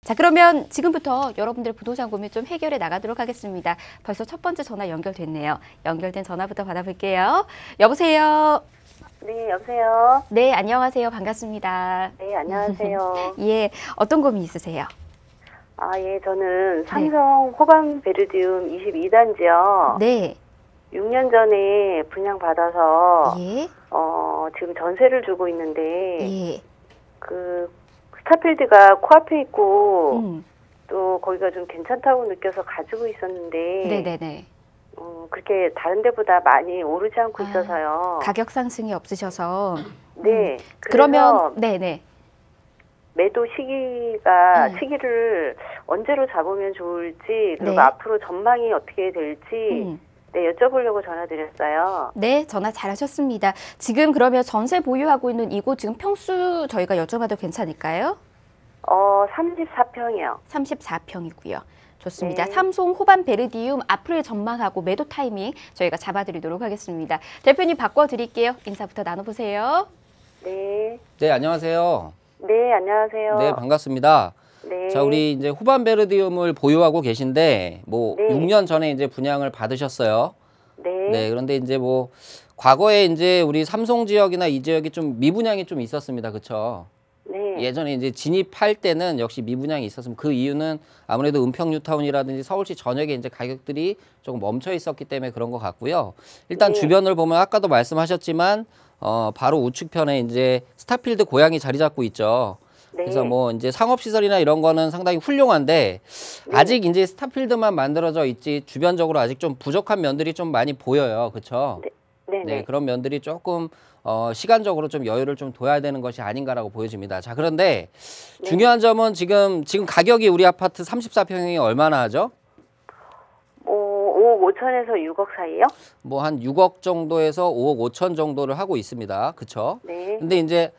자, 그러면 지금부터 여러분들 부동산 고민 좀 해결해 나가도록 하겠습니다. 벌써 첫 번째 전화 연결됐네요. 연결된 전화부터 받아볼게요. 여보세요? 네, 여보세요? 네, 안녕하세요. 반갑습니다. 네, 안녕하세요. 예, 어떤 고민 있으세요? 예, 저는 삼성 호반 베르디움 22단지요. 네. 6년 전에 분양받아서, 예. 지금 전세를 주고 있는데, 예. 그, 스타필드가 코앞에 있고, 또 거기가 좀 괜찮다고 느껴서 가지고 있었는데, 네네네. 그렇게 다른 데보다 많이 오르지 않고 있어서요. 가격 상승이 없으셔서. 네. 그러면, 네네. 매도 시기를 언제로 잡으면 좋을지, 그리고 네. 앞으로 전망이 어떻게 될지, 네, 여쭤보려고 전화드렸어요. 네, 전화 잘하셨습니다. 지금 그러면 전세 보유하고 있는 이곳 지금 평수 저희가 여쭤봐도 괜찮을까요? 34평이요. 34평이고요. 좋습니다. 네. 삼성 호반 베르디움 앞으로의 전망하고 매도 타이밍 저희가 잡아드리도록 하겠습니다. 대표님 바꿔드릴게요. 인사부터 나눠보세요. 네. 네, 안녕하세요. 네, 안녕하세요. 네, 반갑습니다. 네. 자, 우리 이제 호반 베르디움을 보유하고 계신데, 뭐, 네. 6년 전에 이제 분양을 받으셨어요. 네. 네, 그런데 이제 뭐, 과거에 이제 우리 삼성 지역이나 이 지역이 좀 미분양이 좀 있었습니다. 그쵸? 네. 예전에 이제 진입할 때는 역시 미분양이 있었으면 그 이유는 아무래도 은평 뉴타운이라든지 서울시 전역에 이제 가격들이 조금 멈춰 있었기 때문에 그런 것 같고요. 일단 네. 주변을 보면 아까도 말씀하셨지만, 바로 우측편에 이제 스타필드 고양이 자리 잡고 있죠. 네. 그래서 뭐 이제 상업시설이나 이런 거는 상당히 훌륭한데 아직 이제 스타필드만 만들어져 있지 주변적으로 아직 좀 부족한 면들이 좀 많이 보여요. 그렇죠? 네. 네, 그런 면들이 조금 시간적으로 좀 여유를 좀 둬야 되는 것이 아닌가라고 보여집니다. 자, 그런데 중요한 점은 지금 가격이 우리 아파트 34평이 얼마나 하죠? 5억 5천에서 6억 사이요? 뭐 한 6억 정도에서 5억 5천 정도를 하고 있습니다. 그렇죠? 네. 근데 이제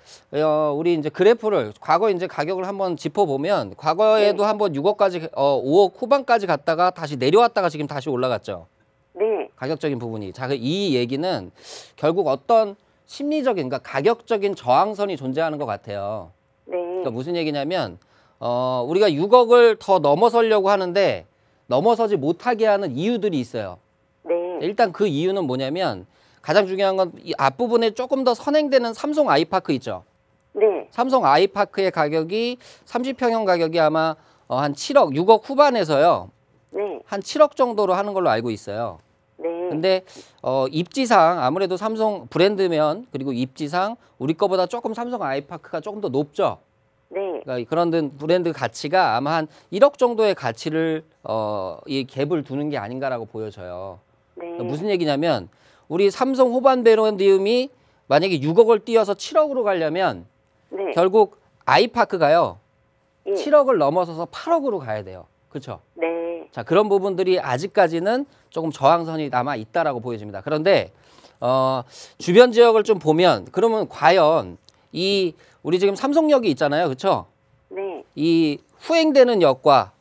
우리 이제 그래프를 과거 이제 가격을 한번 짚어보면 과거에도 한번 6억까지 5억 후반까지 갔다가 다시 내려왔다가 지금 다시 올라갔죠. 네. 가격적인 부분이. 자, 이 얘기는 결국 어떤 심리적인, 그러니까 가격적인 저항선이 존재하는 것 같아요. 네. 그러니까 무슨 얘기냐면 우리가 6억을 더 넘어서려고 하는데 넘어서지 못하게 하는 이유들이 있어요. 네. 일단 그 이유는 뭐냐면 가장 중요한 건 이 앞부분에 조금 더 선행되는 삼성 아이파크 있죠. 네. 삼성 아이파크의 가격이 30평형 가격이 아마 한 7억, 6억 후반에서요. 네. 한 7억 정도로 하는 걸로 알고 있어요. 네. 근데 입지상 아무래도 삼성 브랜드면 그리고 입지상 우리 거보다 조금 삼성 아이파크가 조금 더 높죠. 네. 그러니까 그런 브랜드 가치가 아마 한 1억 정도의 가치를 이 갭을 두는 게 아닌가라고 보여져요. 네. 그러니까 무슨 얘기냐면 우리 삼성 호반 베르디움이 만약에 6억을 띄어서 7억으로 가려면 네. 결국 아이파크가요. 예. 7억을 넘어서서 8억으로 가야 돼요. 그렇죠? 네. 자, 그런 부분들이 아직까지는 조금 저항선이 남아 있다라고 보여집니다. 그런데 주변 지역을 좀 보면 그러면 과연 이 우리 지금 삼성역이 있잖아요. 그렇죠? 네. 이 후행되는 역과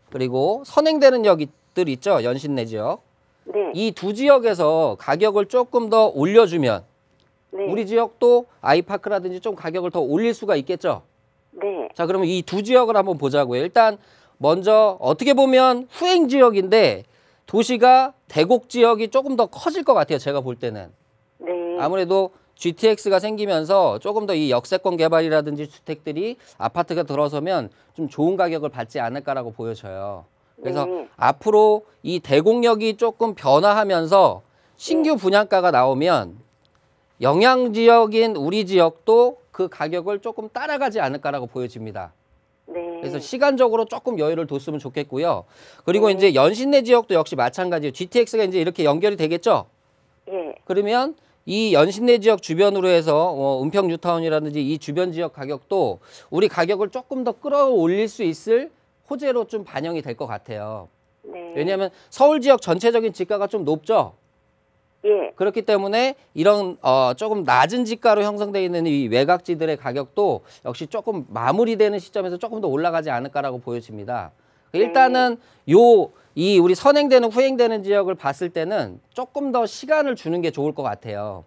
그리고 선행되는 역들 있죠. 연신내 지역. 네. 이 두 지역에서 가격을 조금 더 올려주면 네. 우리 지역도 아이파크라든지 좀 가격을 더 올릴 수가 있겠죠. 네. 자, 그러면 이 두 지역을 한번 보자고요. 일단 먼저 어떻게 보면 후행 지역인데 도시가 대곡 지역이 조금 더 커질 것 같아요. 제가 볼 때는. 네. 아무래도 GTX가 생기면서 조금 더 이 역세권 개발이라든지 주택들이 아파트가 들어서면 좀 좋은 가격을 받지 않을까라고 보여져요. 그래서 네. 앞으로 이 대곡역이 조금 변화하면서 신규 분양가가 나오면 영향 지역인 우리 지역도 그 가격을 조금 따라가지 않을까라고 보여집니다. 네. 그래서 시간적으로 조금 여유를 뒀으면 좋겠고요. 그리고 이제 연신내 지역도 역시 마찬가지예요. GTX가 이제 이렇게 연결이 되겠죠? 예. 그러면 이 연신내 지역 주변으로 해서 은평 뉴타운이라든지 이 주변 지역 가격도 우리 가격을 조금 더 끌어올릴 수 있을 호재로 좀 반영이 될 것 같아요. 네. 왜냐하면 서울 지역 전체적인 지가가 좀 높죠. 예. 그렇기 때문에 이런 조금 낮은 지가로 형성되어 있는 이 외곽지들의 가격도 역시 조금 마무리되는 시점에서 조금 더 올라가지 않을까라고 보여집니다. 일단은 이 우리 선행되는 후행되는 지역을 봤을 때는 조금 더 시간을 주는 게 좋을 것 같아요.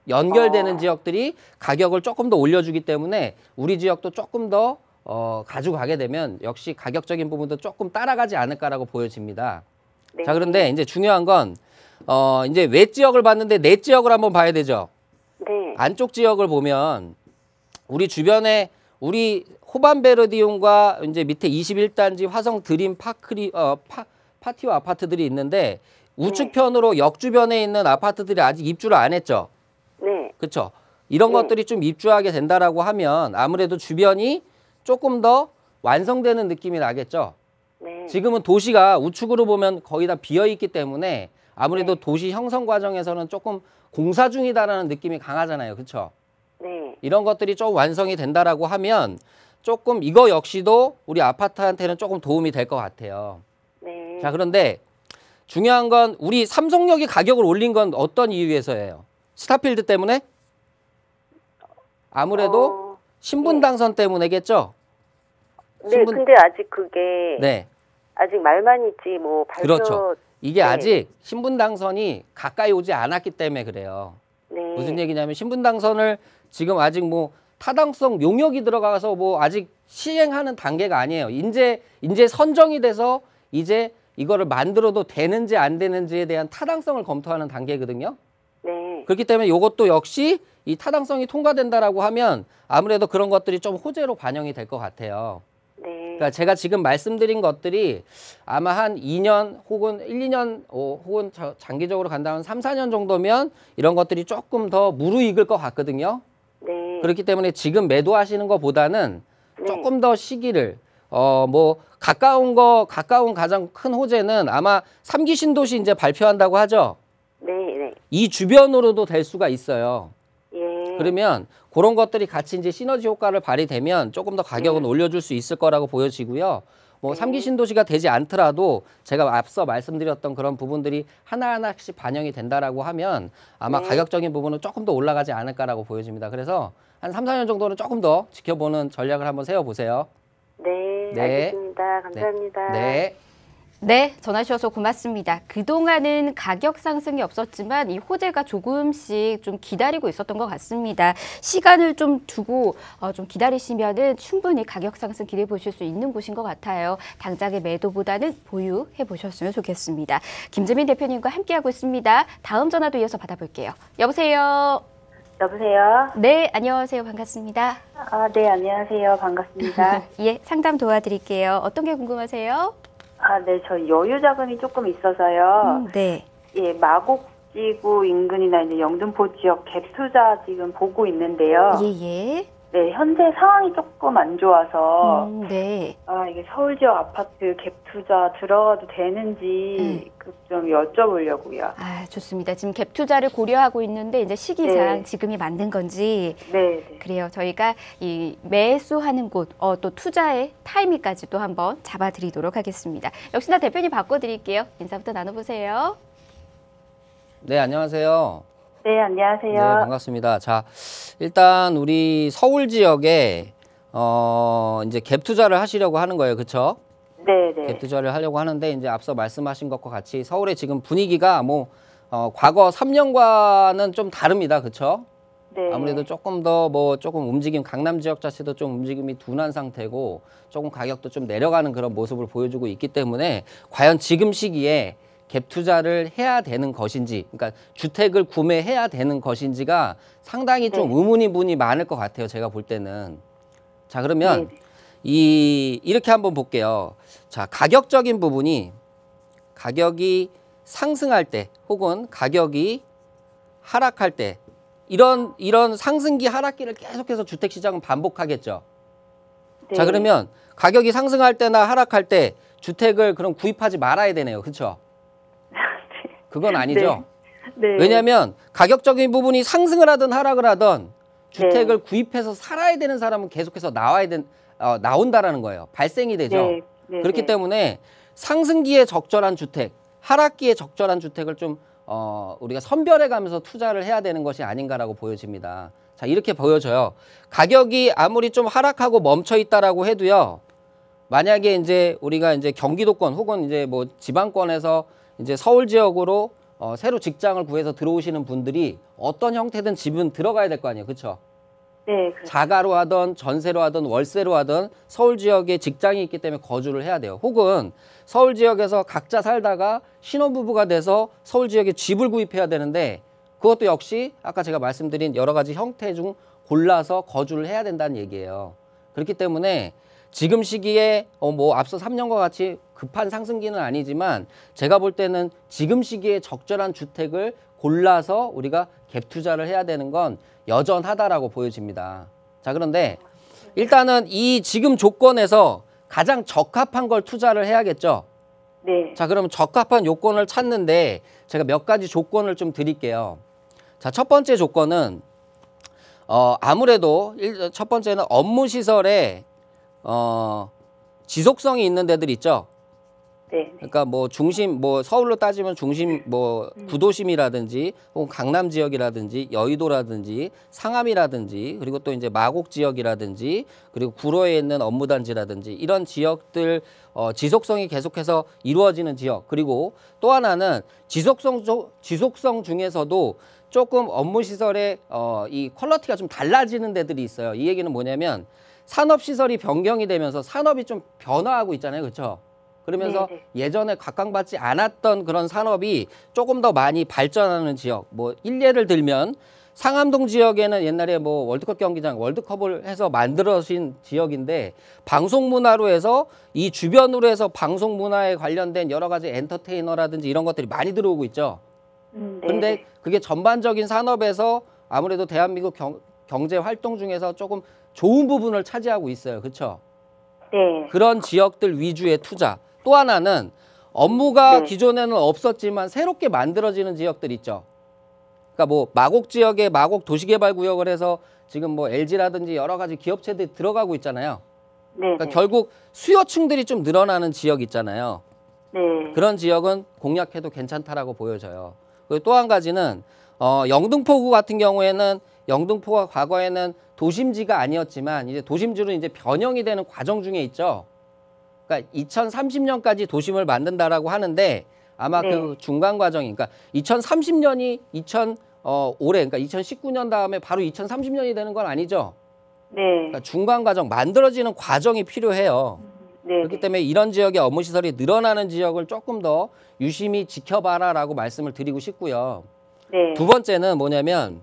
연결되는 지역들이 가격을 조금 더 올려주기 때문에 우리 지역도 조금 더 가지고 가게 되면 역시 가격적인 부분도 조금 따라가지 않을까라고 보여집니다. 네. 자, 그런데 이제 중요한 건 이제 외 지역을 봤는데 내 지역을 한번 봐야 되죠. 네. 안쪽 지역을 보면 우리 주변에 우리 호반베르디움과 이제 밑에 21단지 화성 드림 파티오 아파트들이 있는데 우측편으로 역 주변에 있는 아파트들이 아직 입주를 안 했죠. 네. 그렇죠. 이런 네. 것들이 좀 입주하게 된다라고 하면 아무래도 주변이 조금 더 완성되는 느낌이 나겠죠. 네. 지금은 도시가 우측으로 보면 거의 다 비어 있기 때문에 아무래도 네. 도시 형성 과정에서는 조금 공사 중이다라는 느낌이 강하잖아요. 그렇죠? 네. 이런 것들이 좀 완성이 된다라고 하면 조금 이거 역시도 우리 아파트한테는 조금 도움이 될 것 같아요. 네. 자, 그런데 중요한 건 우리 삼성역이 가격을 올린 건 어떤 이유에서예요? 스타필드 때문에? 아무래도 신분 당선 때문에겠죠? 네, 근데 아직 그게 네. 아직 말만 있지 뭐 발표. 그렇죠. 이게 네. 아직 신분 당선이 가까이 오지 않았기 때문에 그래요. 네. 무슨 얘기냐면 신분 당선을 지금 아직 뭐 타당성 용역이 들어가서 뭐 아직 시행하는 단계가 아니에요. 이제 선정이 돼서 이제 이거를 만들어도 되는지 안 되는지에 대한 타당성을 검토하는 단계거든요. 네. 그렇기 때문에 이것도 역시 이 타당성이 통과된다라고 하면 아무래도 그런 것들이 좀 호재로 반영이 될 것 같아요. 네. 그러니까 제가 지금 말씀드린 것들이 아마 한 2년 혹은 1, 2년 혹은 장기적으로 간다면 3, 4년 정도면 이런 것들이 조금 더 무르익을 것 같거든요. 네. 그렇기 때문에 지금 매도하시는 것보다는 네. 조금 더 시기를 뭐 가까운 가장 큰 호재는 아마 3기 신도시 이제 발표한다고 하죠. 네. 네. 이 주변으로도 될 수가 있어요. 예. 그러면 그런 것들이 같이 이제 시너지 효과를 발휘되면 조금 더 가격은 올려줄 수 있을 거라고 보여지고요. 뭐 3기 신도시가 되지 않더라도 제가 앞서 말씀드렸던 그런 부분들이 하나하나씩 반영이 된다라고 하면 아마 가격적인 부분은 조금 더 올라가지 않을까라고 보여집니다. 그래서 한 3, 4년 정도는 조금 더 지켜보는 전략을 한번 세워보세요. 네. 네. 알겠습니다. 감사합니다. 네. 네, 전화 주셔서 고맙습니다. 그동안은 가격 상승이 없었지만 이 호재가 조금씩 좀 기다리고 있었던 것 같습니다. 시간을 좀 두고 좀 기다리시면은 충분히 가격 상승 기대해 보실 수 있는 곳인 것 같아요. 당장의 매도보다는 보유해 보셨으면 좋겠습니다. 김재민 대표님과 함께하고 있습니다. 다음 전화도 이어서 받아볼게요. 여보세요. 여보세요? 네, 안녕하세요. 반갑습니다. 아, 네, 안녕하세요. 반갑습니다. 예, 상담 도와드릴게요. 어떤 게 궁금하세요? 아, 네, 저 여유 자금이 조금 있어서요. 네. 예, 마곡지구 인근이나 이제 영등포 지역 갭 투자 지금 보고 있는데요. 예. 네, 현재 상황이 조금 안 좋아서 네. 아, 이게 서울 지역 아파트 갭 투자 들어가도 되는지 좀 여쭤보려고요. 아, 좋습니다. 지금 갭 투자를 고려하고 있는데 이제 시기상 네. 지금이 맞는 건지. 네, 네. 그래요. 저희가 이 매수하는 곳, 또 투자의 타이밍까지 또 한번 잡아드리도록 하겠습니다. 역시나 대표님 바꿔드릴게요. 인사부터 나눠보세요. 네, 안녕하세요. 네, 안녕하세요. 네, 반갑습니다. 자, 일단 우리 서울 지역에 이제 갭 투자를 하시려고 하는 거예요. 그렇죠? 네, 네. 갭 투자를 하려고 하는데 이제 앞서 말씀하신 것과 같이 서울의 지금 분위기가 뭐 과거 3년과는 좀 다릅니다. 그렇죠? 네. 아무래도 조금 움직임, 강남 지역 자체도 좀 움직임이 둔한 상태고 조금 가격도 좀 내려가는 그런 모습을 보여주고 있기 때문에 과연 지금 시기에 갭 투자를 해야 되는 것인지, 그러니까 주택을 구매해야 되는 것인지가 상당히 좀 의문이 많을 것 같아요. 제가 볼 때는. 자, 그러면 이렇게 한번 볼게요. 자, 가격적인 부분이 가격이 상승할 때 혹은 가격이 하락할 때 이런 상승기 하락기를 계속해서 주택 시장은 반복하겠죠. 네. 자, 그러면 가격이 상승할 때나 하락할 때 주택을 그럼 구입하지 말아야 되네요. 그렇죠? 그건 아니죠. 네. 왜냐하면 가격적인 부분이 상승을 하든 하락을 하든 주택을 구입해서 살아야 되는 사람은 계속해서 나온다라는 거예요. 발생이 되죠. 네. 네. 그렇기 네. 때문에 상승기에 적절한 주택, 하락기에 적절한 주택을 좀 우리가 선별해 가면서 투자를 해야 되는 것이 아닌가라고 보여집니다. 자, 이렇게 보여져요. 가격이 아무리 좀 하락하고 멈춰 있다라고 해도요. 만약에 이제 우리가 이제 경기도권 혹은 이제 뭐 지방권에서 이제 서울 지역으로 새로 직장을 구해서 들어오시는 분들이 어떤 형태든 집은 들어가야 될 거 아니에요. 그렇죠? 네, 그렇죠. 자가로 하든 전세로 하든 월세로 하든 서울 지역에 직장이 있기 때문에 거주를 해야 돼요. 혹은 서울 지역에서 각자 살다가 신혼부부가 돼서 서울 지역에 집을 구입해야 되는데 그것도 역시 아까 제가 말씀드린 여러 가지 형태 중 골라서 거주를 해야 된다는 얘기예요. 그렇기 때문에 지금 시기에 뭐 앞서 3년과 같이 급한 상승기는 아니지만 제가 볼 때는 지금 시기에 적절한 주택을 골라서 우리가 갭 투자를 해야 되는 건 여전하다라고 보여집니다. 자, 그런데 일단은 이 지금 조건에서 가장 적합한 걸 투자를 해야겠죠. 네. 자, 그러면 적합한 요건을 찾는데 제가 몇 가지 조건을 좀 드릴게요. 자, 첫 번째 조건은 아무래도 첫 번째는 업무 시설에 지속성이 있는 데들 있죠. 네. 그러니까 뭐 중심, 뭐 서울로 따지면 중심, 뭐 구도심이라든지 혹은 강남 지역이라든지 여의도라든지 상암이라든지 그리고 또 이제 마곡 지역이라든지 그리고 구로에 있는 업무단지라든지 이런 지역들 지속성이 계속해서 이루어지는 지역. 그리고 또 하나는 지속성 중에서도 조금 업무 시설의 이 퀄리티가 좀 달라지는 데들이 있어요. 이 얘기는 뭐냐면 산업 시설이 변경이 되면서 산업이 좀 변화하고 있잖아요. 그렇죠? 그러면서 네네. 예전에 각광받지 않았던 그런 산업이 조금 더 많이 발전하는 지역. 뭐 일례를 들면 상암동 지역에는 옛날에 뭐 월드컵 경기장, 월드컵을 해서 만들어진 지역인데 방송 문화로 해서 이 주변으로 해서 방송 문화에 관련된 여러 가지 엔터테이너라든지 이런 것들이 많이 들어오고 있죠. 근데 그게 전반적인 산업에서 아무래도 대한민국 경제 활동 중에서 조금 좋은 부분을 차지하고 있어요. 그렇죠? 네. 그런 지역들 위주의 투자. 또 하나는 업무가 네. 기존에는 없었지만 새롭게 만들어지는 지역들 있죠. 그러니까 뭐 마곡 지역에 마곡 도시개발구역을 해서 지금 뭐 LG라든지 여러 가지 기업체들이 들어가고 있잖아요. 네. 그러니까 결국 수요층들이 좀 늘어나는 지역 있잖아요. 네. 그런 지역은 공략해도 괜찮다라고 보여져요. 그리고 또 한 가지는 영등포구 같은 경우에는 영등포가 과거에는 도심지가 아니었지만 이제 도심지로 이제 변형이 되는 과정 중에 있죠. 그러니까 2030년까지 도심을 만든다라고 하는데 아마 네. 그 중간 과정이 그러니까 2030년이 올해 그러니까 2019년 다음에 바로 2030년이 되는 건 아니죠. 네. 그러니까 중간 과정 만들어지는 과정이 필요해요. 네. 그렇기 때문에 이런 지역의 업무 시설이 늘어나는 지역을 조금 더 유심히 지켜봐라라고 말씀을 드리고 싶고요. 네. 두 번째는 뭐냐면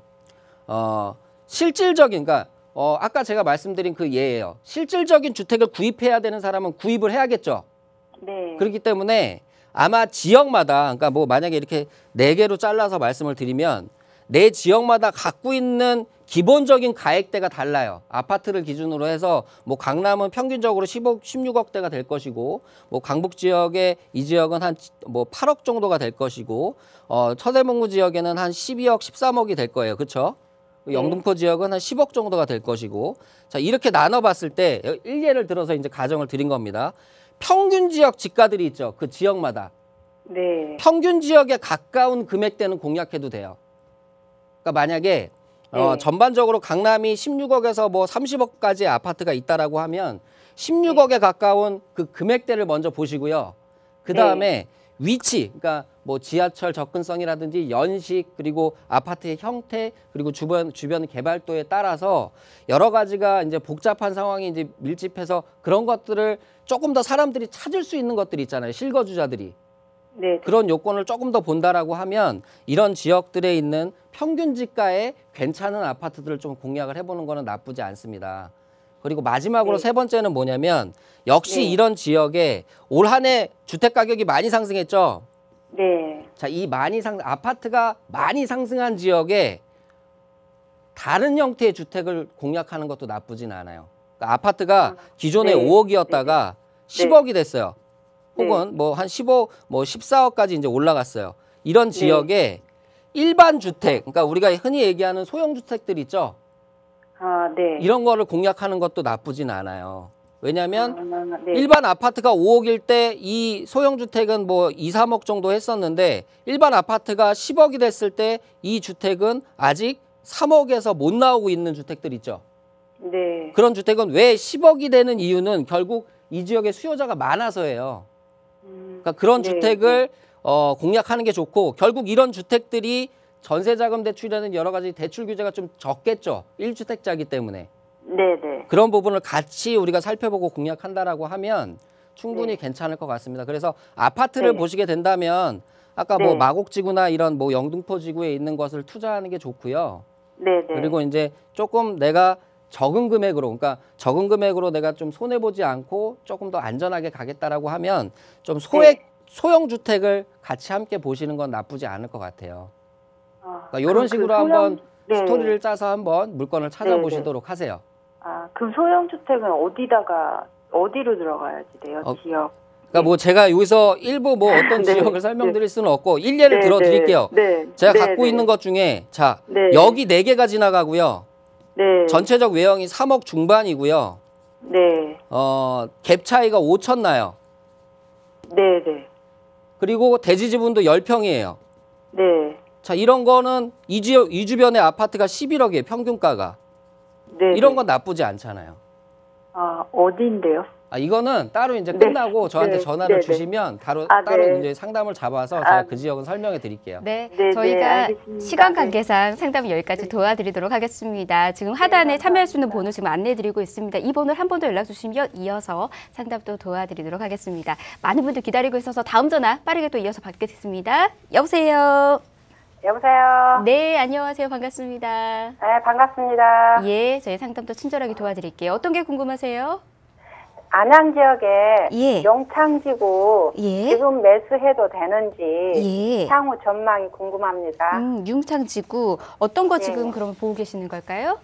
실질적인 그러니까 아까 제가 말씀드린 그 예예요. 실질적인 주택을 구입해야 되는 사람은 구입을 해야겠죠. 네. 그렇기 때문에 아마 지역마다 그러니까 뭐 만약에 이렇게 4개로 잘라서 말씀을 드리면 내 지역마다 갖고 있는 기본적인 가액대가 달라요. 아파트를 기준으로 해서 뭐 강남은 평균적으로 16억대가 될 것이고 뭐 강북 지역의 이 지역은 한 뭐 8억 정도가 될 것이고 서대문구 지역에는 한 12억, 13억이 될 거예요. 그렇죠? 영등포 지역은 한 10억 정도가 될 것이고 자 이렇게 나눠봤을 때 일례를 들어서 이제 가정을 드린 겁니다. 평균 지역 지가들이 있죠. 그 지역마다. 네. 평균 지역에 가까운 금액대는 공략해도 돼요. 그러니까 만약에 네. 전반적으로 강남이 16억에서 뭐 30억까지의 아파트가 있다라고 하면 16억에 가까운 그 금액대를 먼저 보시고요. 그 다음에 위치, 그러니까 뭐 지하철 접근성이라든지 연식 그리고 아파트의 형태 그리고 주변 개발도에 따라서 여러 가지가 이제 복잡한 상황이 이제 밀집해서 그런 것들을 조금 더 사람들이 찾을 수 있는 것들이 있잖아요. 실거주자들이. 네. 그런 요건을 조금 더 본다라고 하면 이런 지역들에 있는 평균 지가의 괜찮은 아파트들을 좀 공략을 해보는 거는 나쁘지 않습니다. 그리고 마지막으로 네. 세 번째는 뭐냐면 역시 네. 이런 지역에 올 한 해 주택 가격이 많이 상승했죠. 네. 자, 이 아파트가 많이 상승한 지역에 다른 형태의 주택을 공략하는 것도 나쁘진 않아요. 그러니까 아파트가 기존에 네. 5억이었다가 네. 10억이 됐어요. 네. 혹은 뭐 한 15, 뭐 14억까지 이제 올라갔어요. 이런 지역에 일반 주택, 그러니까 우리가 흔히 얘기하는 소형 주택들 있죠. 아, 네. 이런 거를 공략하는 것도 나쁘진 않아요. 왜냐하면 네. 일반 아파트가 5억일 때 이 소형 주택은 뭐 2, 3억 정도 했었는데 일반 아파트가 10억이 됐을 때 이 주택은 아직 3억에서 못 나오고 있는 주택들 있죠. 네. 그런 주택은 왜 10억이 되는 이유는 결국 이 지역에 수요자가 많아서예요. 그러니까 그런 네, 주택을 공략하는 게 좋고 결국 이런 주택들이 전세자금 대출이라는 여러 가지 대출 규제가 좀 적겠죠. 1주택자이기 때문에. 네네. 그런 부분을 같이 우리가 살펴보고 공략한다라고 하면 충분히 네. 괜찮을 것 같습니다. 그래서 아파트를 네. 보시게 된다면 아까 뭐 네. 마곡지구나 이런 뭐 영등포 지구에 있는 것을 투자하는 게 좋고요. 네네. 그리고 이제 조금 내가 적은 금액으로, 그러니까 적은 금액으로 내가 좀 손해 보지 않고 조금 더 안전하게 가겠다라고 하면 좀 소형 주택을 같이 함께 보시는 건 나쁘지 않을 것 같아요. 그러니까 이런 식으로 한번 네. 스토리를 짜서 한번 물건을 찾아보시도록 하세요. 그럼 소형 주택은 어디로 들어가야지 돼요? 지역. 그러니까 뭐 제가 여기서 일부 뭐 어떤 네. 지역을 설명드릴 수는 없고 일례를 들어드릴게요. 네. 제가 네. 갖고 네. 있는 것 중에 자 네. 여기 4개가 지나가고요. 네. 전체적 외형이 3억 중반이고요. 네. 갭 차이가 5천 나요. 네네. 그리고 대지 지분도 10평이에요. 네. 자 이런 거는 이 주변의 아파트가 11억이에요. 평균가가. 네. 이런 건 나쁘지 않잖아요. 어디인데요? 이거는 따로 이제 네. 끝나고 저한테 네. 전화를 네. 주시면 따로 네. 이제 상담을 잡아서 제가 그 지역은 설명해 드릴게요. 네, 네, 저희가 알겠습니다. 시간 관계상 상담을 여기까지 네. 도와드리도록 하겠습니다. 지금 하단에 네, 참여할 수 있는 감사합니다. 번호 지금 안내해드리고 있습니다. 이 번호를 한 번 더 연락 주시면 이어서 상담도 도와드리도록 하겠습니다. 많은 분들 기다리고 있어서 다음 전화 빠르게 또 이어서 받겠습니다. 여보세요. 여보세요. 네, 안녕하세요. 반갑습니다. 네, 반갑습니다. 예, 저희 상담도 친절하게 도와드릴게요. 어떤 게 궁금하세요? 안양 지역에 예. 용창지구 예. 지금 매수해도 되는지 예. 향후 전망이 궁금합니다. 융창지구 어떤 거 네. 지금 그러면 보고 계시는 걸까요?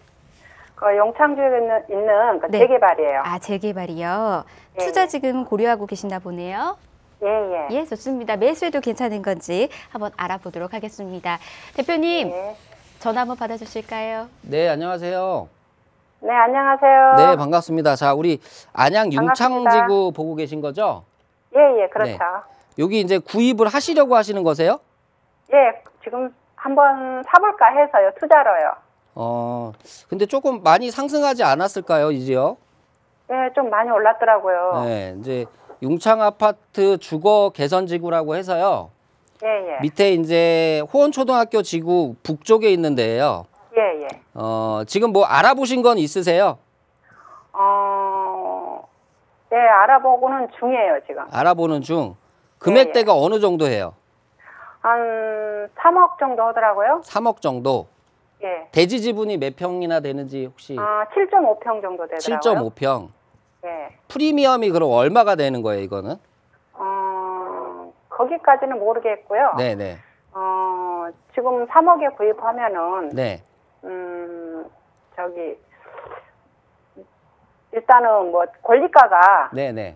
그 용창지구에 있는 그 네. 재개발이에요. 재개발이요. 예, 투자 예. 지금 고려하고 계시나 보네요. 예. 예, 좋습니다. 매수해도 괜찮은 건지 한번 알아보도록 하겠습니다. 대표님, 네. 전화 한번 받아주실까요? 네, 안녕하세요. 네, 안녕하세요. 네, 반갑습니다. 자, 우리 안양 반갑습니다. 융창지구 보고 계신 거죠? 예, 그렇죠. 네. 여기 이제 구입을 하시려고 하시는 거세요? 예, 지금 한번 사볼까 해서요, 투자로요. 근데 조금 많이 상승하지 않았을까요, 이 지역? 예, 좀 많이 올랐더라고요. 네, 이제 융창 아파트 주거 개선 지구라고 해서요. 예. 밑에 이제 호원초등학교 지구 북쪽에 있는데요. 예. 지금 뭐 알아보신 건 있으세요? 네, 알아보고는 중이에요, 지금. 알아보는 중. 금액대가 어느 정도 해요? 한 3억 정도 하더라고요. 3억 정도. 예. 대지 지분이 몇 평이나 되는지 혹시 7.5평 정도 되더라고요. 7.5평. 예. 프리미엄이 그럼 얼마가 되는 거예요, 이거는? 거기까지는 모르겠고요. 네네. 지금 3억에 구입하면은, 네. 일단은 뭐, 권리가가 네네.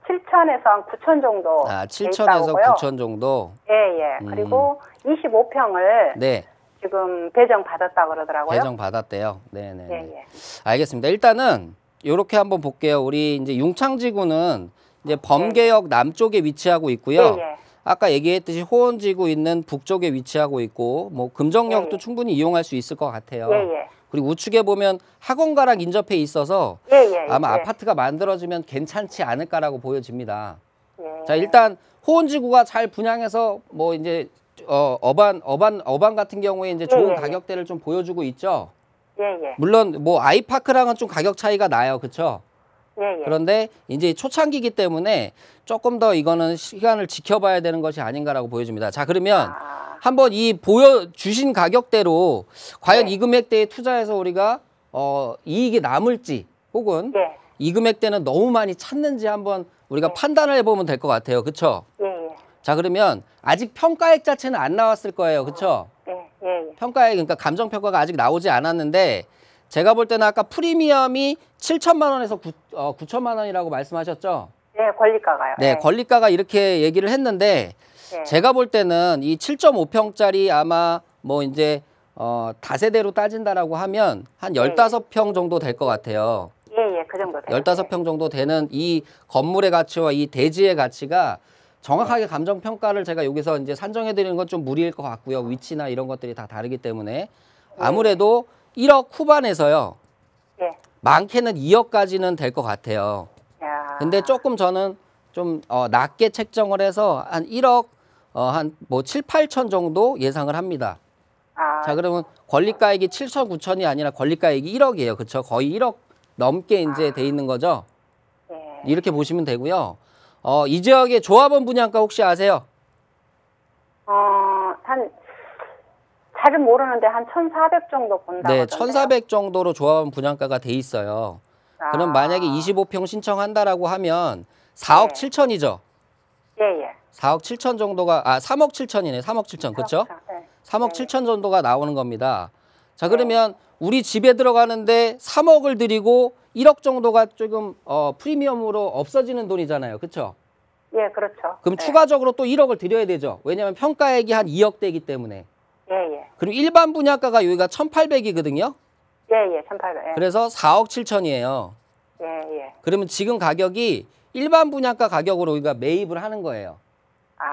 7천에서 한 9천 정도. 7천에서 9천 정도. 예. 그리고 25평을 네. 지금 배정 받았다 그러더라고요. 배정 받았대요. 네네. 예. 알겠습니다. 일단은 요렇게 한번 볼게요. 우리 이제 융창지구는 이제 범계역 남쪽에 위치하고 있고요. 예. 아까 얘기했듯이 호원지구 있는 북쪽에 위치하고 있고 뭐 금정역도 예. 충분히 이용할 수 있을 것 같아요. 예. 그리고 우측에 보면 학원가랑 인접해 있어서 예. 아마 아파트가 만들어지면 괜찮지 않을까라고 보여집니다. 예. 자, 일단 호원지구가 잘 분양해서 뭐 이제 어반 같은 경우에 이제 좋은 예. 가격대를 좀 보여주고 있죠. 예. 물론 뭐 아이파크랑은 좀 가격 차이가 나요. 그렇죠? 예. 그런데 이제 초창기이기 때문에 조금 더 이거는 시간을 지켜봐야 되는 것이 아닌가라고 보여집니다. 자, 그러면 한번 이 보여주신 가격대로 과연 네. 이 금액대에 투자해서 우리가 이익이 남을지 혹은 예. 이 금액대는 너무 많이 찼는지 한번 우리가 네. 판단을 해보면 될 것 같아요. 그렇죠? 예. 자, 그러면 아직 평가액 자체는 안 나왔을 거예요. 그렇죠? 예. 평가액, 그러니까 감정평가가 아직 나오지 않았는데 제가 볼 때는 아까 프리미엄이 7천만 원에서 9천만 원이라고 말씀하셨죠? 예, 권리가가요. 네, 권리가가 이렇게 얘기를 했는데 예. 제가 볼 때는 이 7.5평짜리 아마 뭐 이제 다세대로 따진다라고 하면 한 15평 정도 될 것 같아요. 예, 그 정도 돼요. 15평 정도 되는 이 건물의 가치와 이 대지의 가치가 정확하게 감정평가를 제가 여기서 이제 산정해 드리는 건 좀 무리일 것 같고요. 위치나 이런 것들이 다 다르기 때문에 아무래도 1억 후반에서요. 예. 많게는 2억까지는 될 것 같아요. 야. 근데 조금 저는 좀 낮게 책정을 해서 한 1억 한 뭐 7, 8천 정도 예상을 합니다. 아, 자, 그러면 권리가액이 7천, 9천이 아니라 권리가액이 1억이에요. 그렇죠? 거의 1억 넘게 이제 돼 있는 거죠. 예. 이렇게 보시면 되고요. 이 지역의 조합원 분양가 혹시 아세요? 잘은 모르는데 한 1,400 정도 본다고 네, 하던데요. 1,400 정도로 조합원 분양가가 돼 있어요. 그럼 만약에 25평 신청한다라고 하면 4억 네. 7천이죠. 예, 예. 4억 7천 정도가 3억 7천이네. 3억 7천. 그렇죠? 네. 3억 네. 7천 정도가 나오는 겁니다. 자, 그러면 우리 집에 들어가는데 3억을 들이고 1억 정도가 조금 프리미엄으로 없어지는 돈이잖아요. 그렇죠? 예, 그렇죠. 그럼 네. 추가적으로 또 1억을 드려야 되죠. 왜냐하면 평가액이 한 2억 되기 때문에. 예, 예. 그리고 일반 분양가가 여기가 1,800이거든요. 예, 예. 1,800. 예. 그래서 4억 7천이에요. 예, 예. 그러면 지금 가격이 일반 분양가 가격으로 우리가 매입을 하는 거예요. 아,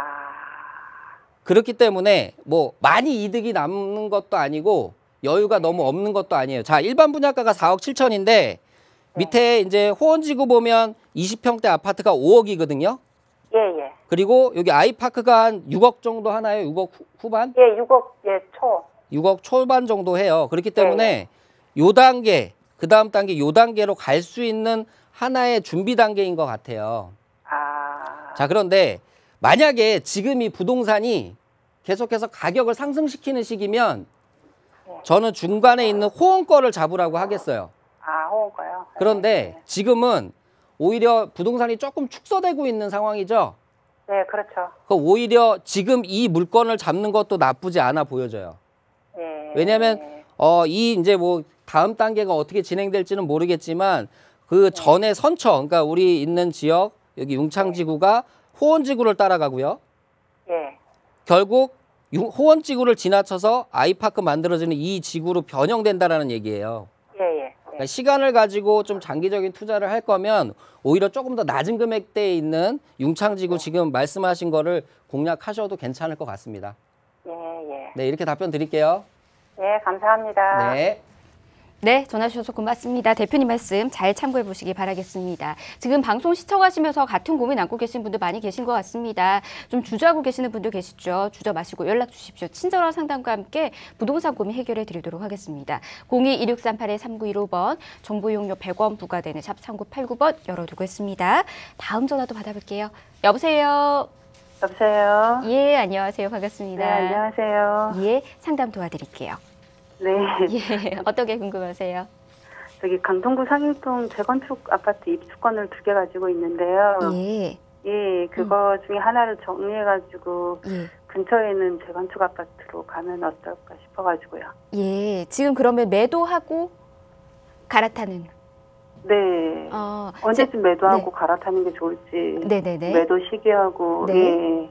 그렇기 때문에 뭐 많이 이득이 남는 것도 아니고 여유가 너무 없는 것도 아니에요. 자, 일반 분양가가 4억 7천인데 밑에 이제 호원지구 보면 20평대 아파트가 5억이거든요. 예, 예. 그리고 여기 아이파크가 한 6억 정도 하나요? 6억 후반? 예, 6억, 예, 초. 6억 초반 정도 해요. 그렇기 때문에 요 단계, 그 다음 단계 요 단계로 갈 수 있는 하나의 준비 단계인 것 같아요. 아, 자, 그런데 만약에 지금 이 부동산이 계속해서 가격을 상승시키는 시기면 저는 중간에 있는 호응 거를 잡으라고 하겠어요. 아, 호응가요? 그런데 지금은 오히려 부동산이 조금 축소되고 있는 상황이죠. 네, 그렇죠. 오히려 지금 이 물건을 잡는 것도 나쁘지 않아 보여져요. 예. 왜냐하면 이 이제 뭐 다음 단계가 어떻게 진행될지는 모르겠지만 그 전에 선처, 그러니까 우리 있는 지역 여기 융창지구가 호원지구를 따라가고요. 예. 결국 호원지구를 지나쳐서 아이파크 만들어지는 이 지구로 변형된다라는 얘기예요. 예, 예. 그러니까 시간을 가지고 좀 장기적인 투자를 할 거면 오히려 조금 더 낮은 금액대에 있는 융창지구 지금 말씀하신 거를 공략하셔도 괜찮을 것 같습니다. 예, 예. 네, 이렇게 답변 드릴게요. 예, 감사합니다. 네. 네, 전화 주셔서 고맙습니다. 대표님 말씀 잘 참고해 보시기 바라겠습니다. 지금 방송 시청하시면서 같은 고민 안고 계신 분들 많이 계신 것 같습니다. 좀 주저하고 계시는 분들 계시죠? 주저 마시고 연락 주십시오. 친절한 상담과 함께 부동산 고민 해결해 드리도록 하겠습니다. 02-2638-3915번, 정보 이용료 100원 부과되는 샵 3989번 열어두고 있습니다. 다음 전화도 받아볼게요. 여보세요? 여보세요? 예, 안녕하세요. 반갑습니다. 네, 안녕하세요. 예, 상담 도와드릴게요. 네. 예, 어떤 게 궁금하세요? 저기 강동구 상일동 재건축 아파트 입주권을 2개 가지고 있는데요. 예, 예, 그거 중에 하나를 정리해가지고 예. 근처에 있는 재건축 아파트로 가면 어떨까 싶어가지고요. 예, 지금 그러면 매도하고 갈아타는. 네. 언제쯤 매도하고 갈아타는 게 좋을지. 네네네. 매도 시기하고, 네. 예.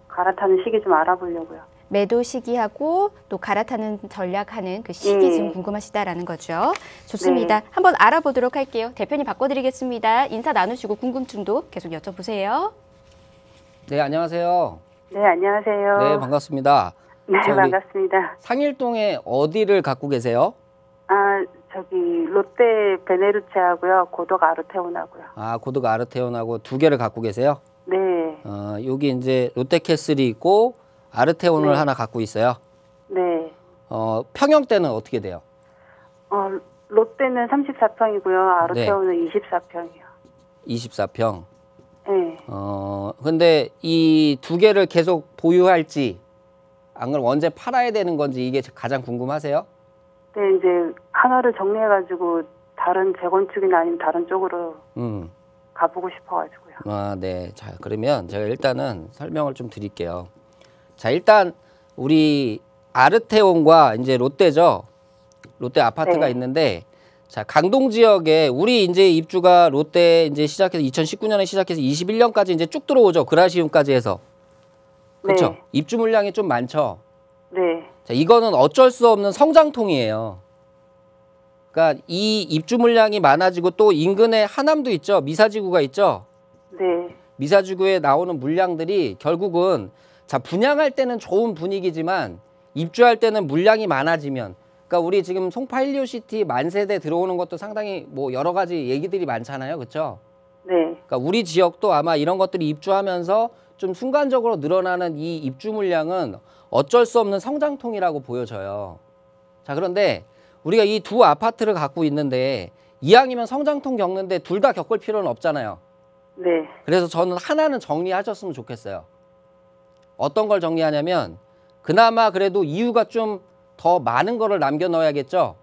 갈아타는 시기 좀 알아보려고요. 매도 시기하고 또 갈아타는 전략하는 그 시기 예. 지금 궁금하시다라는 거죠. 좋습니다. 네. 한번 알아보도록 할게요. 대표님 바꿔드리겠습니다. 인사 나누시고 궁금증도 계속 여쭤보세요. 네, 안녕하세요. 네, 안녕하세요. 네, 반갑습니다. 네, 저기 반갑습니다. 상일동에 어디를 갖고 계세요? 아, 저기 롯데 베네루체하고요. 고덕 아르테온하고요. 아, 고덕 아르테온하고 2개를 갖고 계세요? 네. 여기 이제 롯데캐슬이 있고 아르테온을 네. 하나 갖고 있어요. 네. 평형대는 어떻게 돼요? 롯데는 34평이고요. 아르테온은 24평이요. 24평. 네. 근데 이 2개를 계속 보유할지 안 그럼 언제 팔아야 되는 건지 이게 가장 궁금하세요? 네, 이제 하나를 정리해가지고 다른 재건축이나 아니면 다른 쪽으로 가보고 싶어가지고요. 아, 네. 자, 그러면 제가 일단은 설명을 좀 드릴게요. 자, 일단 우리 아르테온과 이제 롯데죠. 롯데 아파트가 네. 있는데 자, 강동 지역에 우리 이제 입주가 롯데 이제 시작해서 2019년에 시작해서 21년까지 이제 쭉 들어오죠. 그라시움까지 해서. 그렇죠? 네. 입주 물량이 좀 많죠. 네. 자, 이거는 어쩔 수 없는 성장통이에요. 그러니까 이 입주 물량이 많아지고 또 인근에 하남도 있죠. 미사지구가 있죠. 네. 미사지구에 나오는 물량들이 결국은 자, 분양할 때는 좋은 분위기지만 입주할 때는 물량이 많아지면 그러니까 우리 지금 송파 힐리오시티 만세대 들어오는 것도 상당히 뭐 여러 가지 얘기들이 많잖아요. 그렇죠? 네. 그러니까 우리 지역도 아마 이런 것들이 입주하면서 좀 순간적으로 늘어나는 이 입주 물량은 어쩔 수 없는 성장통이라고 보여져요. 자, 그런데 우리가 이 두 아파트를 갖고 있는데 이왕이면 성장통 겪는데 둘 다 겪을 필요는 없잖아요. 네. 그래서 저는 하나는 정리하셨으면 좋겠어요. 어떤 걸 정리하냐면 그나마 그래도 이유가 좀 더 많은 거를 남겨 넣어야겠죠.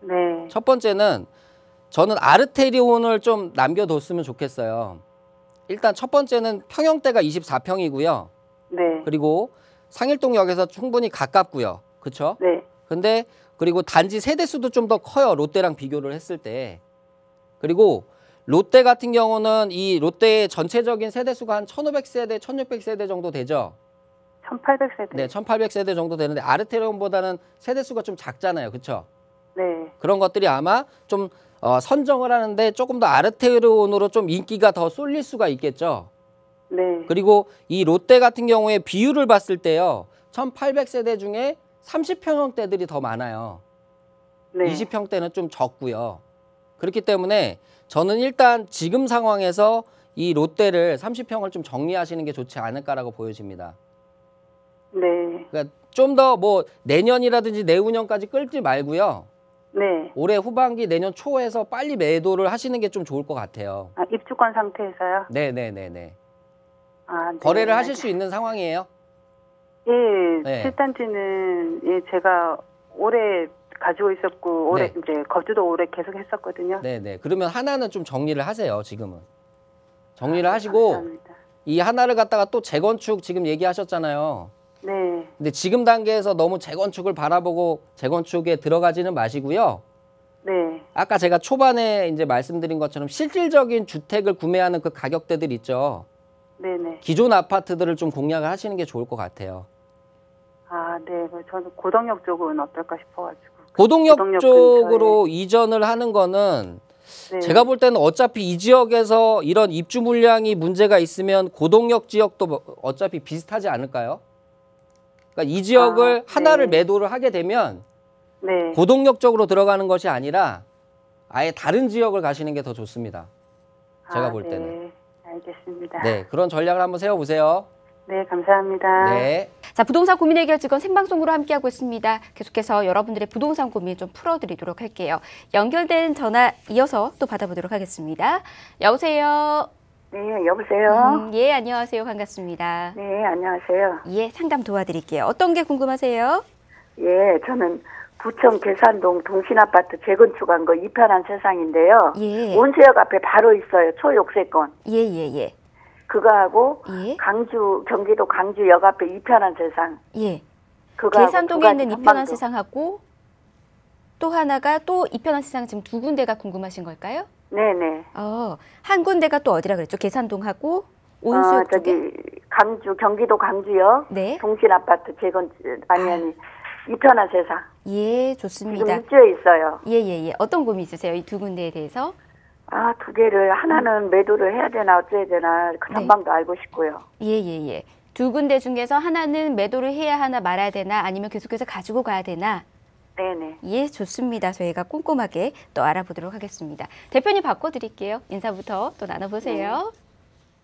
네. 첫 번째는 저는 아르테리온을 좀 남겨뒀으면 좋겠어요. 일단 첫 번째는 평형대가 24평이고요. 네. 그리고 상일동역에서 충분히 가깝고요. 그렇죠? 네. 근데 그리고 단지 세대수도 좀 더 커요. 롯데랑 비교를 했을 때. 그리고 롯데 같은 경우는 이 롯데의 전체적인 세대수가 한 1500세대, 1600세대 정도 되죠. 1800세대. 네, 1800세대 정도 되는데 아르테리온보다는 세대수가 좀 작잖아요. 그렇죠? 네. 그런 것들이 아마 좀 선정을 하는데 조금 더 아르테리온으로 좀 인기가 더 쏠릴 수가 있겠죠. 네. 그리고 이 롯데 같은 경우에 비율을 봤을 때요. 1800세대 중에 30평형대들이 더 많아요. 네. 20평대는 좀 적고요. 그렇기 때문에 저는 일단 지금 상황에서 이 롯데를 30평을 좀 정리하시는 게 좋지 않을까라고 보여집니다. 네. 그러니까 좀 더 뭐 내년이라든지 내후년까지 끌지 말고요. 네. 올해 후반기 내년 초에서 빨리 매도를 하시는 게 좀 좋을 것 같아요. 아, 입주권 상태에서요? 네네네네. 아, 네. 거래를 하실 수 있는 상황이에요? 예, 네. 7단지는 예, 제가 오래 가지고 있었고 올해 네. 이제 거주도 오래 계속 했었거든요. 네네. 그러면 하나는 좀 정리를 하세요. 지금은. 정리를 하시고 감사합니다. 이 하나를 갖다가 또 재건축 지금 얘기하셨잖아요. 네. 근데 지금 단계에서 너무 재건축을 바라보고 재건축에 들어가지는 마시고요. 네. 아까 제가 초반에 이제 말씀드린 것처럼 실질적인 주택을 구매하는 그 가격대들 있죠. 네네. 기존 아파트들을 좀 공략을 하시는 게 좋을 것 같아요. 아, 네. 저는 고덕역 쪽은 어떨까 싶어가지고. 고동역 고동역 쪽으로 이전을 하는 거는 네. 제가 볼 때는 어차피 이 지역에서 이런 입주 물량이 문제가 있으면 고동역 지역도 어차피 비슷하지 않을까요? 그러니까 이 지역을 아, 하나를 네. 매도를 하게 되면 네. 고동역 쪽으로 들어가는 것이 아니라 아예 다른 지역을 가시는 게 더 좋습니다. 제가 볼 때는. 네. 알겠습니다. 네, 그런 전략을 한번 세워보세요. 네, 감사합니다. 네. 자, 부동산 고민 해결 직원 생방송으로 함께하고 있습니다. 계속해서 여러분들의 부동산 고민 좀 풀어드리도록 할게요. 연결된 전화 이어서 또 받아보도록 하겠습니다. 여보세요. 네, 여보세요. 예, 안녕하세요. 반갑습니다. 네, 안녕하세요. 예, 상담 도와드릴게요. 어떤 게 궁금하세요? 예, 저는 부천 계산동 동신아파트 재건축한 거 이편한 세상인데요. 예. 온수역 앞에 바로 있어요. 초욕세권. 예, 예, 예. 그거하고 예. 경기도 강주역 앞에 이편한 세상. 예. 그거하고 계산동에 있는 두 가지 이편한 전망도. 세상하고 또 하나가 또 이편한 세상 지금 두 군데가 궁금하신 걸까요? 네네. 한 군데가 또 어디라 그랬죠? 계산동하고 온수역 쪽에? 경기도 강주역. 네. 동신아파트 아니, 이편한 세상. 예, 지금 좋습니다. 입주해 있어요. 예, 예, 예. 어떤 고민 있으세요? 이 두 군데에 대해서? 아, 두 개를 하나는 매도를 해야 되나 어째야 되나 그 전망도 알고 싶고요. 예, 예, 예. 두 군데 중에서 하나는 매도를 해야 하나 말아야 되나 아니면 계속해서 가지고 가야 되나? 네네. 예, 좋습니다. 저희가 꼼꼼하게 또 알아보도록 하겠습니다. 대표님 바꿔드릴게요. 인사부터 또 나눠보세요.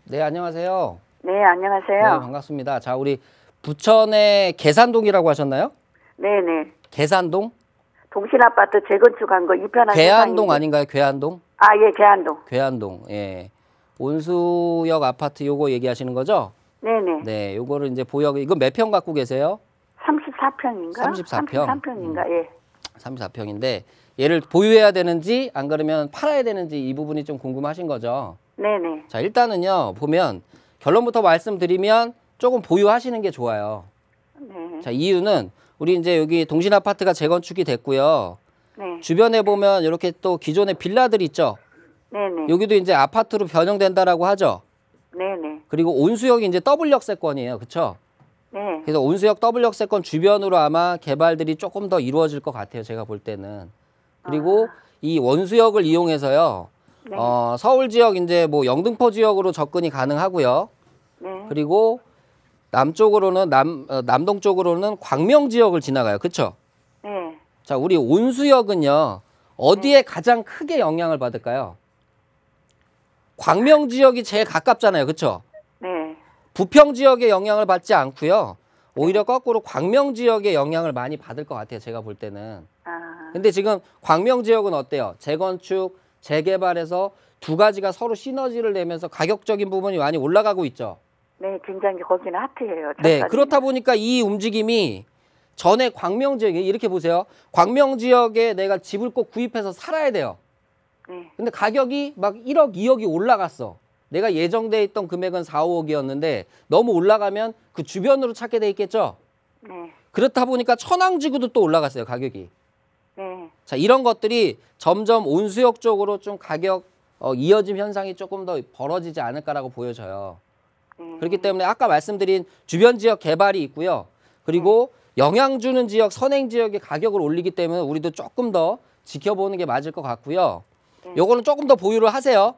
네, 안녕하세요. 네, 안녕하세요. 네, 반갑습니다. 자, 우리 부천의 계산동이라고 하셨나요? 네네. 계산동? 동신아파트 재건축한 거 이편한 괴한동 세상인데. 아닌가요? 괴한동? 아, 예, 계안동. 괴한동. 예. 온수역 아파트 요거 얘기하시는 거죠? 네네. 네, 요거를 이제 이건 몇 평 갖고 계세요? 34평인가? 34평? 33평인가? 예. 34평인데 얘를 보유해야 되는지 안 그러면 팔아야 되는지 이 부분이 좀 궁금하신 거죠? 네네. 자, 일단은요. 보면 결론부터 말씀드리면 조금 보유하시는 게 좋아요. 네. 자, 이유는 우리 이제 여기 동신 아파트가 재건축이 됐고요. 네. 주변에 보면 이렇게 또 기존의 빌라들 있죠. 네네. 여기도 이제 아파트로 변형된다라고 하죠. 네네. 그리고 온수역이 이제 더블 역세권이에요. 그렇죠? 네. 그래서 온수역 더블 역세권 주변으로 아마 개발들이 조금 더 이루어질 것 같아요. 제가 볼 때는. 그리고 이 원수역을 이용해서요. 네. 서울 지역 이제 뭐 영등포 지역으로 접근이 가능하고요. 네. 그리고 남쪽으로는 남동 쪽으로는 광명 지역을 지나가요. 그렇죠? 네. 자, 우리 온수역은요. 어디에 가장 크게 영향을 받을까요? 광명 지역이 제일 가깝잖아요. 그렇죠? 네. 부평 지역에 영향을 받지 않고요. 오히려 거꾸로 광명 지역의 영향을 많이 받을 것 같아요. 제가 볼 때는. 근데 지금 광명 지역은 어때요? 재건축, 재개발에서 두 가지가 서로 시너지를 내면서 가격적인 부분이 많이 올라가고 있죠. 네, 굉장히 거기는 핫해요. 네, 그렇다 보니까 이 움직임이 전에 광명 지역에 이렇게 보세요. 광명 지역에 내가 집을 꼭 구입해서 살아야 돼요. 네. 근데 가격이 막 1억, 2억이 올라갔어. 내가 예정돼 있던 금액은 4, 5억이었는데 너무 올라가면 그 주변으로 찾게 돼 있겠죠? 네. 그렇다 보니까 천왕지구도 또 올라갔어요, 가격이. 네. 자, 이런 것들이 점점 온수역 쪽으로 좀 가격 이어짐 현상이 조금 더 벌어지지 않을까라고 보여져요. 그렇기 때문에 아까 말씀드린 주변 지역 개발이 있고요. 그리고 영향 주는 지역, 선행 지역의 가격을 올리기 때문에 우리도 조금 더 지켜보는 게 맞을 것 같고요. 요거는 조금 더 보유를 하세요.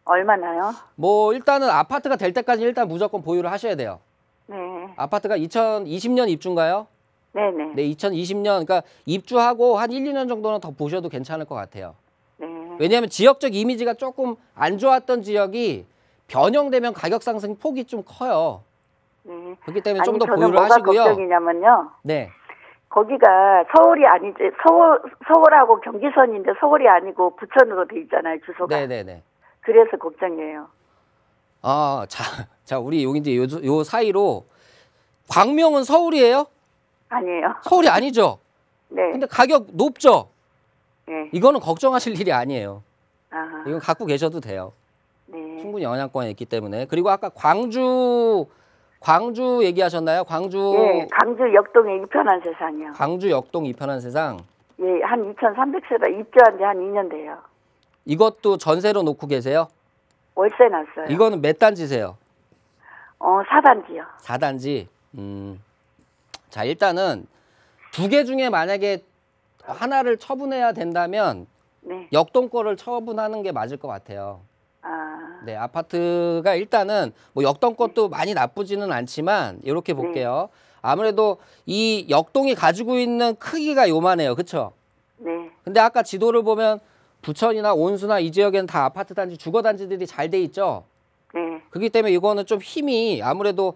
얼마나요? 뭐 일단은 아파트가 될 때까지 일단 무조건 보유를 하셔야 돼요. 네. 아파트가 2020년 입주인가요? 네네. 네, 2020년, 그러니까 입주하고 한 1, 2년 정도는 더 보셔도 괜찮을 것 같아요. 네. 왜냐하면 지역적 이미지가 조금 안 좋았던 지역이 변형되면 가격 상승 폭이 좀 커요. 네. 그렇기 때문에 좀 아니, 더 저는 보유를 뭐가 하시고요. 걱정이냐면요. 네. 거기가 서울이 아니지, 서울하고 경기선인데 서울이 아니고 부천으로 돼 있잖아요, 주소가. 네네네. 그래서 걱정이에요. 아, 자, 우리 여기 이제 요 사이로 광명은 서울이에요? 아니에요. 서울이 아니죠? 네. 근데 가격 높죠? 네. 이거는 걱정하실 일이 아니에요. 아하. 이건 갖고 계셔도 돼요. 네. 충분히 영향권에 있기 때문에. 그리고 아까 광주 얘기하셨나요? 광주. 예, 광주 역동의 이편한 세상이요. 광주 역동 이편한 세상. 예, 한 2,300세대 입주한 지 한 2년 돼요. 이것도 전세로 놓고 계세요? 월세 났어요. 이거는 몇 단지세요? 4단지요. 4단지. 자, 일단은 두 개 중에 만약에 하나를 처분해야 된다면 네. 역동 거를 처분하는 게 맞을 것 같아요. 아, 네, 아파트가 일단은 뭐 역동 것도 많이 나쁘지는 않지만 이렇게 볼게요. 아무래도 이 역동이 가지고 있는 크기가 요만해요. 그렇죠? 네. 근데 아까 지도를 보면 부천이나 온수나 이 지역에는 다 아파트 단지, 주거 단지들이 잘 돼 있죠. 네. 그렇기 때문에 이거는 좀 힘이 아무래도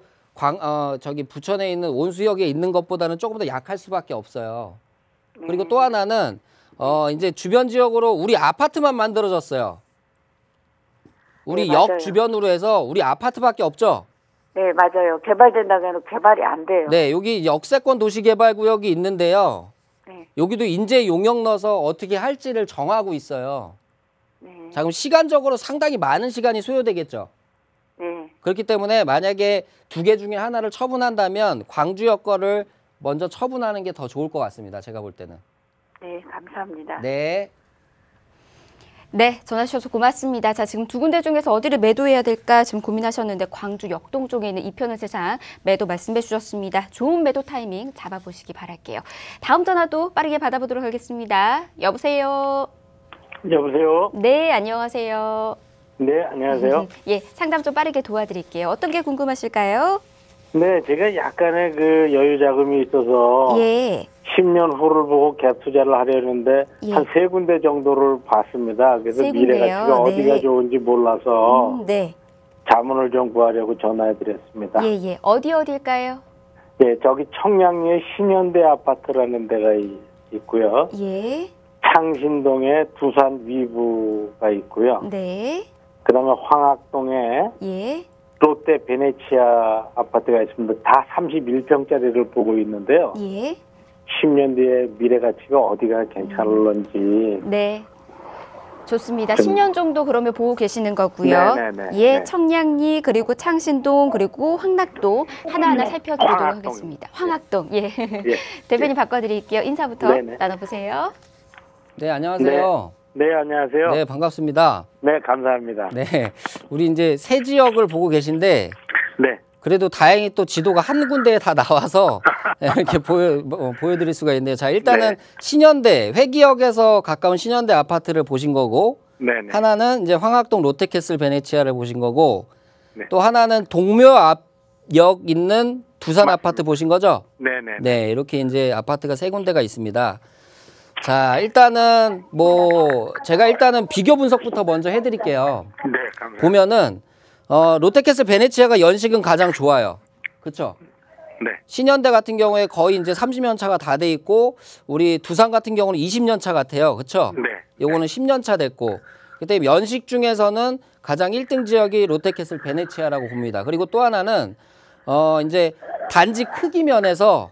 저기 부천에 있는 온수역에 있는 것보다는 조금 더 약할 수밖에 없어요. 그리고 또 하나는 이제 주변 지역으로 우리 아파트만 만들어졌어요. 우리 네, 역 맞아요. 주변으로 해서 우리 아파트밖에 없죠. 네, 맞아요. 개발된다고 해도 개발이 안 돼요. 네, 여기 역세권 도시개발구역이 있는데요. 네. 여기도 인재 용역 넣어서 어떻게 할지를 정하고 있어요. 네. 자, 그럼 시간적으로 상당히 많은 시간이 소요되겠죠. 네. 그렇기 때문에 만약에 두 개 중에 하나를 처분한다면 광주역 거를 먼저 처분하는 게 더 좋을 것 같습니다. 제가 볼 때는. 네, 감사합니다. 네. 네, 전화 주셔서 고맙습니다. 자, 지금 두 군데 중에서 어디를 매도해야 될까 지금 고민하셨는데 광주 역동 쪽에 있는 이편한 세상 매도 말씀해 주셨습니다. 좋은 매도 타이밍 잡아보시기 바랄게요. 다음 전화도 빠르게 받아보도록 하겠습니다. 여보세요. 여보세요. 네, 안녕하세요. 네, 안녕하세요. 예, 상담 좀 빠르게 도와드릴게요. 어떤 게 궁금하실까요? 네, 제가 약간의 그 여유 자금이 있어서 예. 10년 후를 보고 갭 투자를 하려는데 예. 한 3군데 정도를 봤습니다. 그래서 세 미래 군데요? 가치가 어디가 네. 좋은지 몰라서 네. 자문을 좀 구하려고 전화해드렸습니다. 예, 예. 어디일까요? 네, 저기 청량리에 신현대 아파트라는 데가 있고요. 예. 창신동에 두산 위브가 있고요. 네. 그다음에 황학동에 예. 롯데 베네치아 아파트가 있습니다. 다 31평짜리를 보고 있는데요. 예. 10년 뒤에 미래 가치가 어디가 괜찮을런지. 네. 좋습니다. 10년 정도 그러면 보고 계시는 거고요. 네네네. 예, 네. 청량리 그리고 창신동 그리고 황락동 하나하나 살펴드리도록 황학동이요. 하겠습니다. 황학동. 예. 예. 대표님 바꿔드릴게요. 인사부터 네네. 나눠보세요. 네, 안녕하세요. 네, 안녕하세요. 네, 반갑습니다. 네, 감사합니다. 네. 우리 이제 새 지역을 보고 계신데 네. 그래도 다행히 또 지도가 한 군데에 다 나와서 이렇게 보여드릴 수가 있네요. 자, 일단은 네. 신현대, 회기역에서 가까운 신현대 아파트를 보신 거고, 네네. 하나는 이제 황학동 롯데캐슬 베네치아를 보신 거고, 네. 또 하나는 동묘 앞역 있는 두산 아파트 보신 거죠? 네네. 네, 이렇게 이제 아파트가 세 군데가 있습니다. 자, 일단은 제가 비교 분석부터 먼저 해드릴게요. 네, 감사합니다. 보면은 롯데캐슬 베네치아가 연식은 가장 좋아요. 그렇죠? 네. 신현대 같은 경우에 거의 이제 30년 차가 다 돼 있고 우리 두산 같은 경우는 20년 차 같아요. 그렇죠? 네. 요거는 10년 차 됐고 그때 연식 중에서는 가장 1등 지역이 롯데캐슬 베네치아라고 봅니다. 그리고 또 하나는 이제 단지 크기 면에서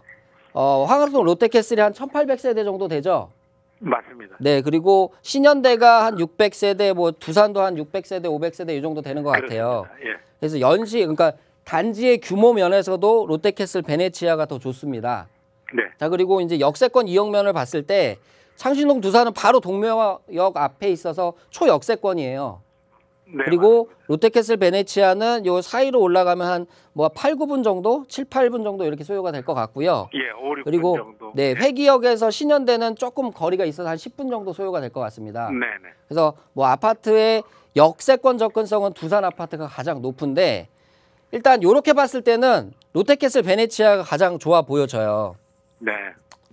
황학동 롯데캐슬이 한 1800세대 정도 되죠. 맞습니다. 네, 그리고 신현대가 한 600세대, 뭐 두산도 한 600세대, 500세대 이 정도 되는 것 같아요. 그렇습니다. 예. 그래서 그러니까 단지의 규모 면에서도 롯데캐슬 베네치아가 더 좋습니다. 네. 자, 그리고 이제 역세권 이용면을 봤을 때 창신동 두산은 바로 동묘역 앞에 있어서 초역세권이에요. 네, 그리고 롯데캐슬 베네치아는 요 사이로 올라가면 한 뭐 8, 9분 정도, 7, 8분 정도 이렇게 소요가 될 것 같고요. 예, 5, 6분 그리고 정도. 네, 회기역에서 신현대는 조금 거리가 있어서 한 10분 정도 소요가 될 것 같습니다. 네, 네. 그래서 뭐 아파트의 역세권 접근성은 두산 아파트가 가장 높은데 일단 요렇게 봤을 때는 롯데캐슬 베네치아가 가장 좋아 보여져요. 네.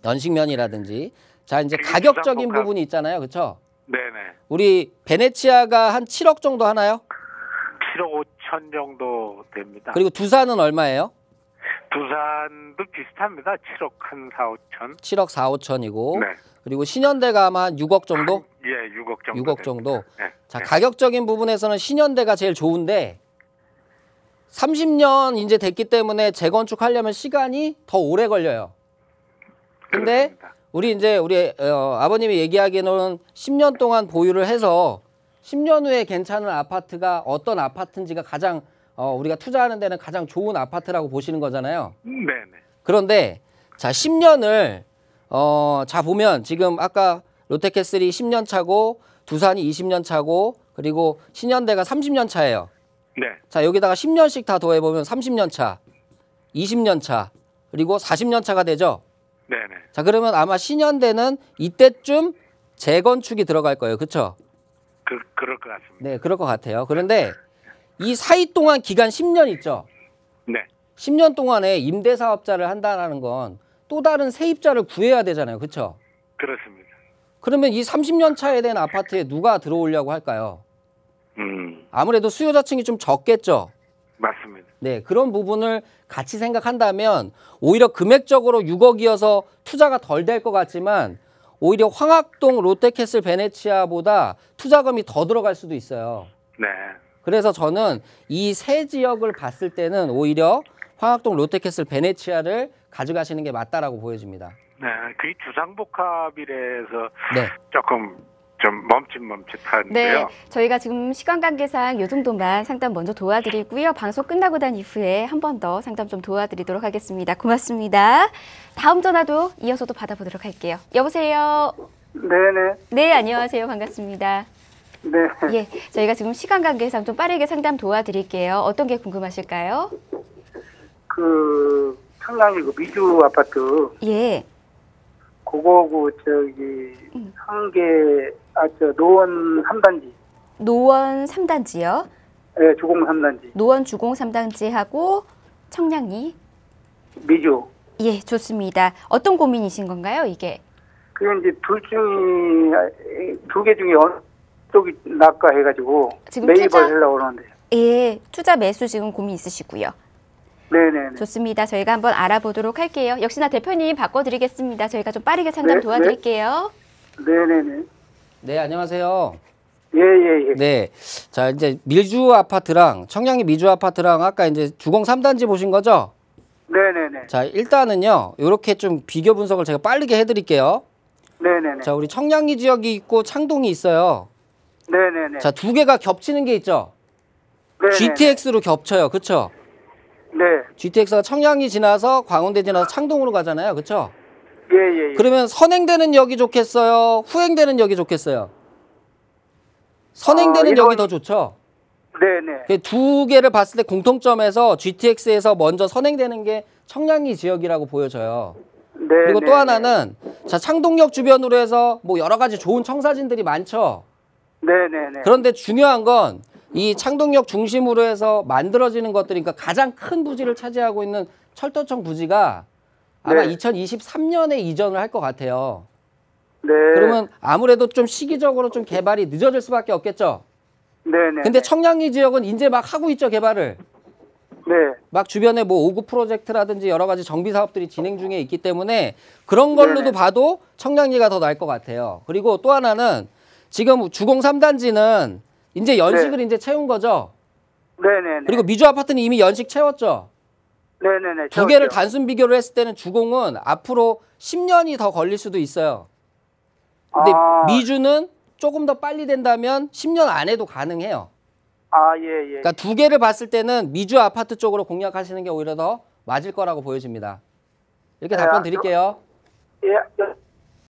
연식면이라든지. 자, 이제 그리고 가격적인 두산 부분이 있잖아요. 그렇죠? 네, 네. 우리 베네치아가 한 7억 정도 하나요? 7억 5천 정도 됩니다. 그리고 두산은 얼마예요? 두산도 비슷합니다. 7억 한 4, 5천. 7억 4, 5천이고. 네. 그리고 신현대가 아마 한 6억 정도? 예, 6억 정도. 6억 정도. 네. 자, 네. 가격적인 부분에서는 신현대가 제일 좋은데 30년 이제 됐기 때문에 재건축하려면 시간이 더 오래 걸려요. 근데 그렇습니다. 우리 아버님이 얘기하기에는 10년 동안 보유를 해서 10년 후에 괜찮은 아파트가 어떤 아파트인지가 가장 우리가 투자하는 데는 가장 좋은 아파트라고 보시는 거잖아요. 네, 네. 그런데 자 10년을 자 보면 지금 아까 롯데캐슬이 10년 차고 두산이 20년 차고 그리고 신현대가 30년 차예요. 네. 자 여기다가 10년씩 다 더해보면 30년 차, 20년 차 그리고 40년 차가 되죠. 네, 네. 자 그러면 아마 신현대는 이때쯤 재건축이 들어갈 거예요. 그렇죠? 그럴 것 같습니다. 네, 그럴 것 같아요. 그런데 이 사이 동안 기간 10년 있죠. 네. 10년 동안에 임대사업자를 한다는 건 또 다른 세입자를 구해야 되잖아요. 그렇죠? 그렇습니다. 그러면 이 30년 차에 된 아파트에 누가 들어오려고 할까요? 아무래도 수요자층이 좀 적겠죠. 맞습니다. 네, 그런 부분을 같이 생각한다면 오히려 금액적으로 6억이어서 투자가 덜 될 것 같지만 오히려 황학동 롯데캐슬 베네치아보다 투자금이 더 들어갈 수도 있어요. 네. 그래서 저는 이 세 지역을 봤을 때는 오히려 황학동 롯데캐슬 베네치아를 가져가시는 게 맞다라고 보여집니다. 네, 그게 주상복합이라서 네. 조금 좀 멈칫멈칫한데요. 네, 저희가 지금 시간 관계상 이 정도만 상담 먼저 도와드리고요. 방송 끝나고 난 이후에 한 번 더 상담 좀 도와드리도록 하겠습니다. 고맙습니다. 다음 전화도 이어서도 받아보도록 할게요. 여보세요. 네네. 네, 안녕하세요. 반갑습니다. 네. 예, 저희가 지금 시간 관계상 좀 빠르게 상담 도와드릴게요. 어떤 게 궁금하실까요? 그 청량리 그 미주 아파트 예, 그거고 저기 노원 3단지. 노원 3단지요. 네, 주공 3단지. 노원 주공 3단지하고 청량리. 미주. 예, 좋습니다. 어떤 고민이신 건가요, 이게? 그게 이제 두 개 중에 어느 쪽이 낫까 해가지고 지금 매입을 투자? 하려고 그러는데. 예, 투자 매수 지금 고민 있으시고요. 네네네. 좋습니다. 저희가 한번 알아보도록 할게요. 역시나 대표님 바꿔드리겠습니다. 저희가 좀 빠르게 상담 네, 도와드릴게요. 네네네. 네, 안녕하세요. 예예예. 네. 자, 이제 밀주 아파트랑 청량리 미주 아파트랑 아까 이제 주공 3단지 보신 거죠? 네네네. 자, 일단은요. 요렇게 좀 비교 분석을 제가 빠르게 해 드릴게요. 네네네. 자, 우리 청량리 지역이 있고 창동이 있어요. 네네네. 자, 두 개가 겹치는 게 있죠. 네네네. GTX로 겹쳐요. 그렇죠? 네. GTX가 청량리 지나서 광운대 지나서 창동으로 가잖아요. 그렇죠? 예예예. 그러면 선행되는 역이 좋겠어요? 후행되는 역이 좋겠어요? 선행되는 역이 더 좋죠? 네네. 두 개를 봤을 때 공통점에서 GTX에서 먼저 선행되는 게 청량리 지역이라고 보여져요. 네. 그리고 또 하나는 자 창동역 주변으로 해서 뭐 여러 가지 좋은 청사진들이 많죠. 네네네. 그런데 중요한 건 이 창동역 중심으로 해서 만들어지는 것들이 그러니까 가장 큰 부지를 차지하고 있는 철도청 부지가 아마 네. 2023년에 이전을 할 것 같아요. 네. 그러면 아무래도 좀 시기적으로 좀 개발이 늦어질 수밖에 없겠죠. 네네. 근데 청량리 지역은 이제 막 하고 있죠, 개발을. 네. 막 주변에 뭐 5구 프로젝트라든지 여러 가지 정비 사업들이 진행 중에 있기 때문에 그런 걸로도 네네. 봐도 청량리가 더 나을 것 같아요. 그리고 또 하나는 지금 주공 3단지는 이제 연식을 이제 채운 거죠. 네네네. 그리고 미주 아파트는 이미 연식 채웠죠. 네네네. 두 개를 단순 비교를 했을 때는 주공은 앞으로 10년이 더 걸릴 수도 있어요. 근데 미주는 조금 더 빨리 된다면 10년 안에도 가능해요. 예. 그러니까 두 개를 봤을 때는 미주 아파트 쪽으로 공략하시는 게 오히려 더 맞을 거라고 보여집니다. 이렇게 답변 드릴게요. 예.